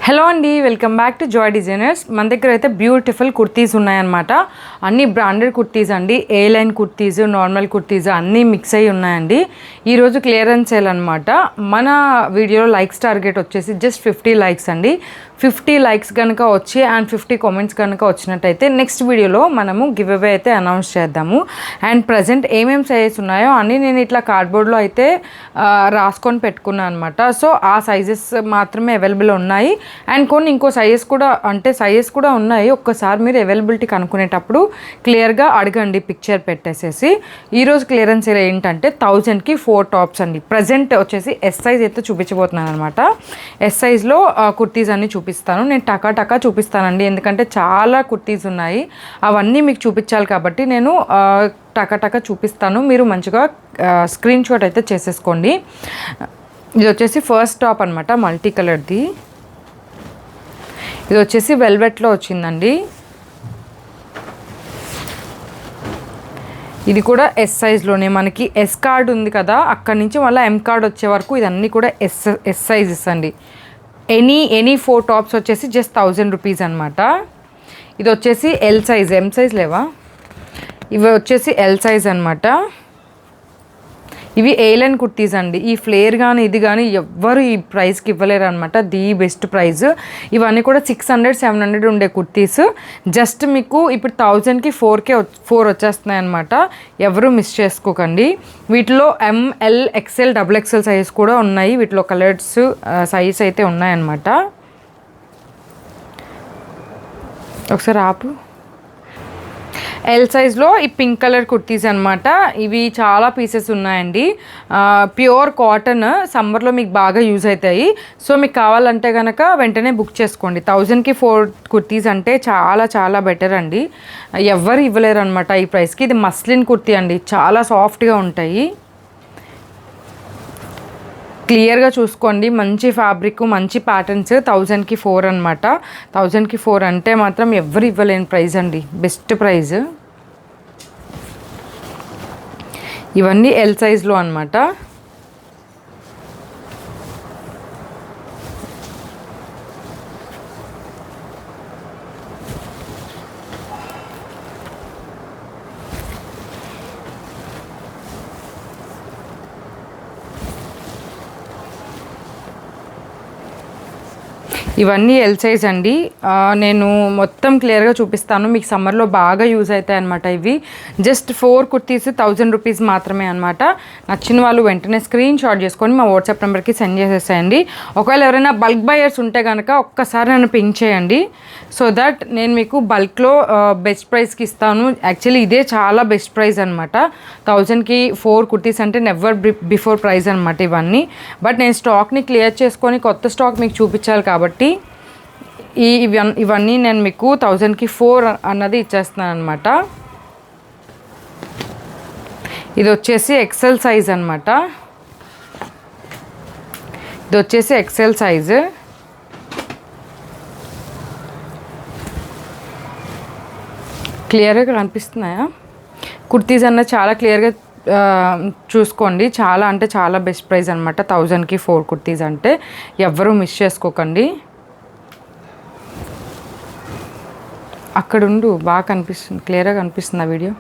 Hello అండి, welcome back to Joy designers. మన దగ్గర అయితే బ్యూటిఫుల్ కుర్తీస్ ఉన్నాయన్నమాట. అన్ని బ్రాండెడ్ కుర్తీస్ అండి. ఏ లైన్ కుర్తీస్, నార్మల్ కుర్తీస్ అన్నీ మిక్స్ అయ్యి ఉన్నాయండి. ఈరోజు క్లియరెన్స్ సేల్ అనమాట. మన వీడియోలో లైక్స్ టార్గెట్ వచ్చేసి జస్ట్ 50 లైక్స్ అండి. 50 లైక్స్ కనుక వచ్చి అండ్ 50 కామెంట్స్ కనుక వచ్చినట్టయితే నెక్స్ట్ వీడియోలో మనము గివ్ అవే అయితే అనౌన్స్ చేద్దాము. అండ్ ప్రజెంట్ ఏమేమి సైజెస్ ఉన్నాయో అన్నీ నేను ఇట్లా కార్డ్బోర్డ్లో అయితే రాసుకొని పెట్టుకున్నాను అనమాట. సో ఆ సైజెస్ మాత్రమే అవైలబుల్ ఉన్నాయి. అండ్ కొన్ని ఇంకో సైజెస్ కూడా ఉన్నాయి. ఒక్కసారి మీరు అవైలబిలిటీ కనుక్కునేటప్పుడు క్లియర్గా అడగండి పిక్చర్ పెట్టేసేసి. ఈరోజు క్లియరెన్స్ ఏంటంటే 1000కి 4 టాప్స్ అండి. ప్రజెంట్ వచ్చేసి ఎస్ సైజ్ అయితే చూపించబోతున్నాను అనమాట. ఎస్ సైజ్లో కుర్తీస్ అన్నీ చూపిస్తాను. నేను టకా చూపిస్తానండి, ఎందుకంటే చాలా కుర్తీస్ ఉన్నాయి. అవన్నీ మీకు చూపించాలి కాబట్టి నేను టకా చూపిస్తాను. మీరు మంచిగా స్క్రీన్ షాట్ అయితే చేసేసుకోండి. ఇది వచ్చేసి ఫస్ట్ టాప్ అనమాట, మల్టీ కలర్ది. ఇది వచ్చేసి వెల్వెట్లో వచ్చిందండి. ఇది కూడా ఎస్ సైజ్లోనే. మనకి ఎస్ కార్డ్ ఉంది కదా, అక్కడి నుంచి మళ్ళీ ఎం కార్డ్ వచ్చే వరకు ఇదన్నీ కూడా ఎస్ సైజెస్ అండి. ఎనీ 4 టాప్స్ వచ్చేసి జస్ట్ 1000 రూపీస్ అనమాట. ఇది వచ్చేసి ఎల్ సైజ్, ఎం సైజ్ లేవా, ఇవి వచ్చేసి ఎల్ సైజ్ అనమాట. ఇవి ఏలైన్ కుర్తీస్ అండి. ఈ ఫ్లేర్ కానీ ఇది కానీ ఎవ్వరు ఈ ప్రైస్కి ఇవ్వలేరు అనమాట. The best price. ఇవన్నీ కూడా 600-700 ఉండే కుర్తీస్ జస్ట్ మీకు ఇప్పుడు 1000కి 4 వచ్చేస్తున్నాయి అనమాట. ఎవరు మిస్ చేసుకోకండి. వీటిలో ఎంఎల్, ఎక్స్ఎల్, XXL సైజ్ కూడా ఉన్నాయి. వీటిలో కలర్స్ సైజ్ అయితే ఉన్నాయన్నమాట. ఒకసారి ఆపు. ఎల్ సైజ్లో ఈ పింక్ కలర్ కుర్తీస్ అనమాట. ఇవి చాలా పీసెస్ ఉన్నాయండి. ప్యూర్ కాటన్, సమ్మర్లో మీకు బాగా యూజ్ అవుతాయి. సో మీకు కావాలంటే కనుక వెంటనే బుక్ చేసుకోండి. 1000కి 4 కుర్తీస్ అంటే చాలా బెటర్ అండి. ఎవ్వరు ఇవ్వలేరు అనమాట ఈ ప్రైస్కి. ఇది మస్లిన్ కుర్తీ అండి, చాలా సాఫ్ట్గా ఉంటాయి. క్లియర్గా చూసుకోండి, మంచి ఫ్యాబ్రిక్, మంచి ప్యాటర్న్స్. 1000కి 4 అనమాట. 1000కి 4 అంటే మాత్రం ఎవరు ఇవ్వలేని ప్రైస్ అండి, బెస్ట్ ప్రైస్. ఇవన్నీ ఎల్ సైజ్లో అనమాట. ఇవన్నీ ఎల్ సైజ్ అండి. నేను మొత్తం క్లియర్గా చూపిస్తాను, మీకు సమ్మర్లో బాగా యూజ్ అవుతాయి అనమాట. ఇవి జస్ట్ 4 కుర్తీస్ 1000 రూపీస్ మాత్రమే అనమాట. నచ్చిన వాళ్ళు వెంటనే స్క్రీన్ షాట్ చేసుకొని మా వాట్సాప్ నెంబర్కి సెండ్ చేసేసేయండి. ఒకవేళ ఎవరైనా బల్క్ బయర్స్ ఉంటే కనుక ఒక్కసారి నన్ను పింక్ చేయండి, సో దట్ నేను మీకు బల్క్లో బెస్ట్ ప్రైస్కి ఇస్తాను. యాక్చువల్లీ ఇదే చాలా బెస్ట్ ప్రైస్ అనమాట. 1000కి 4 కుర్తీస్ అంటే నెవర్ బిఫోర్ ప్రైస్ అనమాట ఇవన్నీ. బట్ నేను స్టాక్ని క్లియర్ చేసుకొని కొత్త స్టాక్ మీకు చూపించాలి కాబట్టి ఇవన్నీ నేను మీకు 1000కి 4 అన్నది ఇచ్చేస్తున్నాను అనమాట. ఇది వచ్చేసి ఎక్సెల్ సైజ్ అనమాట. ఇది వచ్చేసి ఎక్సెల్ సైజ్. క్లియర్గా కనిపిస్తున్నాయా కుర్తీస్ అన్న? చాలా క్లియర్గా చూసుకోండి. చాలా బెస్ట్ ప్రైస్ అనమాట. 1000కి 4 కుర్తీస్ అంటే ఎవ్వరూ మిస్ చేసుకోకండి. అక్కడుండు, బాగా కనిపిస్తుంది, క్లియర్గా కనిపిస్తుంది ఆ వీడియో.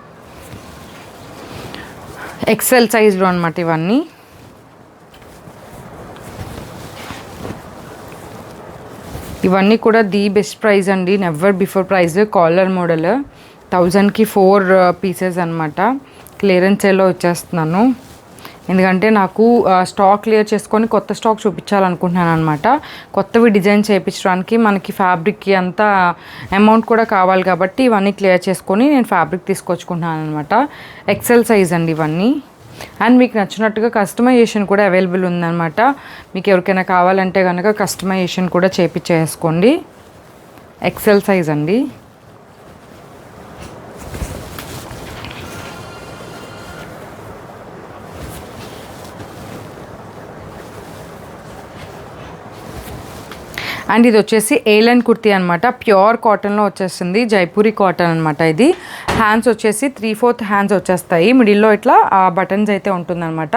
ఎక్సెల్ సైజ్లో అనమాట ఇవన్నీ. ఇవన్నీ కూడా ది బెస్ట్ ప్రైస్ అండి, never before price. Collar model 1000కి 4 పీసెస్ అనమాట. క్లియరెన్స్ సేల్లో వచ్చేస్తున్నాను, ఎందుకంటే నాకు స్టాక్ క్లియర్ చేసుకొని కొత్త స్టాక్ చూపించాలనుకుంటున్నాను అనమాట. కొత్తవి డిజైన్ చేయించడానికి మనకి ఫ్యాబ్రిక్కి అంత అమౌంట్ కూడా కావాలి కాబట్టి ఇవన్నీ క్లియర్ చేసుకొని నేను ఫ్యాబ్రిక్ తీసుకొచ్చుకుంటున్నాను అనమాట. ఎక్సెల్ సైజ్ అండి ఇవన్నీ. అండ్ మీకు నచ్చినట్టుగా కస్టమైజేషన్ కూడా అవైలబుల్ ఉందన్నమాట. మీకు ఎవరికైనా కావాలంటే కనుక కస్టమైజేషన్ కూడా చేయించేసుకోండి. ఎక్సెల్ సైజ్ అండి. అండ్ ఇది వచ్చేసి ఏలైన్ కుర్తీ అనమాట, ప్యూర్ కాటన్లో వచ్చేస్తుంది, జైపూరి కాటన్ అనమాట. ఇది హ్యాండ్స్ వచ్చేసి 3/4 హ్యాండ్స్ వచ్చేస్తాయి, మిడిల్లో ఇట్లా బటన్స్ అయితే ఉంటుందన్నమాట.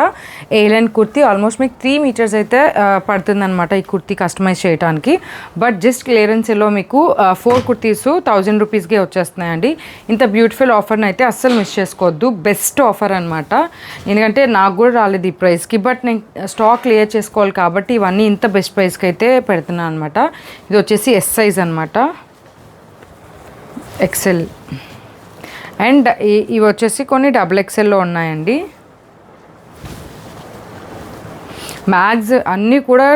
ఏలైన్ కుర్తీ ఆల్మోస్ట్ మీకు 3 మీటర్స్ అయితే పడుతుందన్నమాట ఈ కుర్తీ కస్టమైజ్ చేయడానికి. బట్ జస్ట్ క్లియరెన్స్లో మీకు 4 కుర్తీస్ 1000 రూపీస్కే వచ్చేస్తున్నాయండి. ఇంత బ్యూటిఫుల్ ఆఫర్ని అయితే అస్సలు మిస్ చేసుకోవద్దు, బెస్ట్ ఆఫర్ అనమాట. ఎందుకంటే నాకు కూడా రాలేదు ఈ ప్రైస్కి, బట్ నేను స్టాక్ క్లియర్ చేసుకోవాలి కాబట్టి ఇవన్నీ ఇంత బెస్ట్ ప్రైస్కి అయితే పెడుతున్నాను అనమాట. ఇది వచ్చేసి ఎస్ సైజ్ అనమాట, ఎక్సెల్. అండ్ ఇవి వచ్చేసి కొన్ని XXLలో ఉన్నాయండి. మ్యాగ్స్ అన్నీ కూడా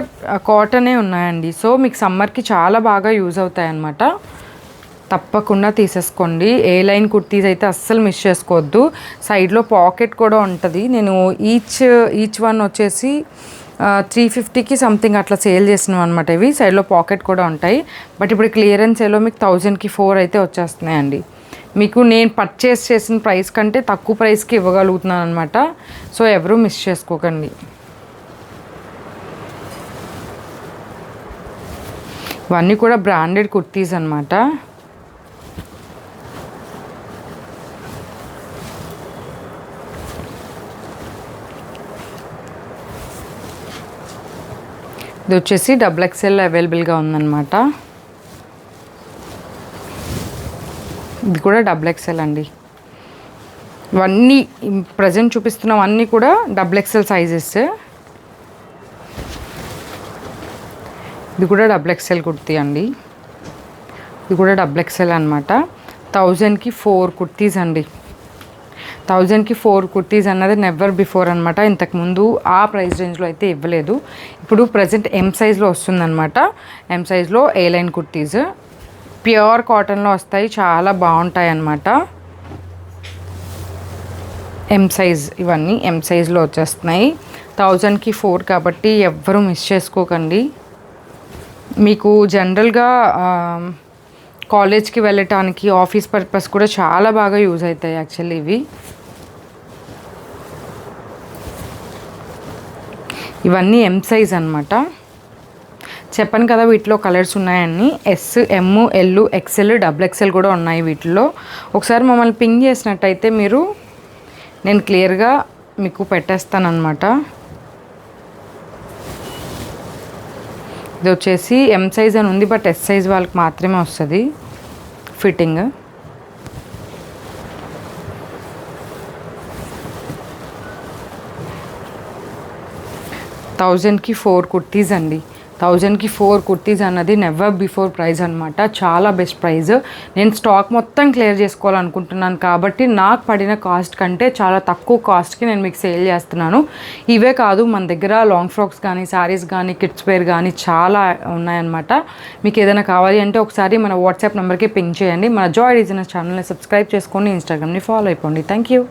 కాటనే ఉన్నాయండి. సో మీకు సమ్మర్కి చాలా బాగా యూజ్ అవుతాయి అన్నమాట. తప్పకుండా తీసేసుకోండి. ఏ లైన్ కుర్తీస్ అయితే అస్సలు మిస్ చేసుకోవద్దు. సైడ్లో పాకెట్ కూడా ఉంటుంది. నేను ఈచ్ వన్ వచ్చేసి 350కి సంథింగ్ అట్లా సేల్ చేసినాం అనమాట. ఇవి సైడ్లో పాకెట్ కూడా ఉంటాయి. బట్ ఇప్పుడు క్లియరెన్స్ ఏలో మీకు 1000కి 4 అయితే వచ్చేస్తున్నాయండి. మీకు నేను పర్చేస్ చేసిన ప్రైస్ కంటే తక్కువ ప్రైస్కి ఇవ్వగలుగుతున్నాను అనమాట. సో ఎవరూ మిస్ చేసుకోకండి. ఇవన్నీ కూడా బ్రాండెడ్ కుర్తీస్ అనమాట. ఇది వచ్చేసి XXL అవైలబుల్గా ఉందన్నమాట. ఇది కూడా XXL అండి. ఇవన్నీ ప్రజెంట్ చూపిస్తున్నవన్నీ కూడా XXL సైజెస్. ఇది కూడా XXL కుర్తీ అండి. ఇది కూడా XXL అనమాట. 1000కి 4 కుర్తీస్ అండి. 1000కి 4 కుర్తీస్ అన్నది నెవర్ బిఫోర్ అనమాట. ఇంతకుముందు ఆ ప్రైస్ రేంజ్లో అయితే ఇవ్వలేదు. ఇప్పుడు ప్రజెంట్ ఎం సైజ్లో వస్తుందన్నమాట. ఎం సైజ్లో ఏ లైన్ కుర్తీస్ ప్యూర్ కాటన్లో వస్తాయి, చాలా బాగుంటాయి అన్నమాట. ఎం సైజ్, ఇవన్నీ ఎం సైజ్లో వచ్చేస్తున్నాయి. 1000కి 4 కాబట్టి ఎవ్వరూ మిస్ చేసుకోకండి. మీకు జనరల్గా కాలేజ్కి వెళ్ళటానికి, ఆఫీస్ పర్పస్ కూడా చాలా బాగా యూజ్ అవుతాయి యాక్చువల్లీ ఇవి. ఇవన్నీ ఎం సైజ్ అనమాట. చెప్పాను కదా వీటిలో కలర్స్ ఉన్నాయని. S, M, L, XL, XXL కూడా ఉన్నాయి వీటిలో. ఒకసారి మమ్మల్ని పింగ్ చేసినట్టయితే నేను క్లియర్గా మీకు పెట్టేస్తానమాట. ఇది వచ్చేసి ఎం సైజ్ అని ఉంది, బట్ S సైజ్ వాళ్ళకి మాత్రమే వస్తుంది ఫిట్టింగ్. థౌజండ్కి 4 కుర్తీస్ అండి. 1000కి 4 కుర్తీస్ అన్నది నెవర్ బిఫోర్ ప్రైస్ అనమాట. చాలా బెస్ట్ ప్రైస్. నేను స్టాక్ మొత్తం క్లియర్ చేసుకోవాలనుకుంటున్నాను కాబట్టి నాకు పడిన కాస్ట్ కంటే చాలా తక్కువ కాస్ట్కి నేను మీకు సేల్ చేస్తున్నాను. ఇవే కాదు, మన దగ్గర లాంగ్ ఫ్రాక్స్ కానీ, శారీస్ కానీ, కిడ్స్ వేర్ కానీ చాలా ఉన్నాయన్నమాట. మీకు ఏదైనా కావాలి అంటే ఒకసారి మన వాట్సాప్ నెంబర్కి పింగ్ చేయండి. మన జాయ్ డిజైనర్స్ ఛానల్ని సబ్స్క్రైబ్ చేసుకొని ఇన్స్టాగ్రామ్ని ఫాలో అయిపోండి. Thank you.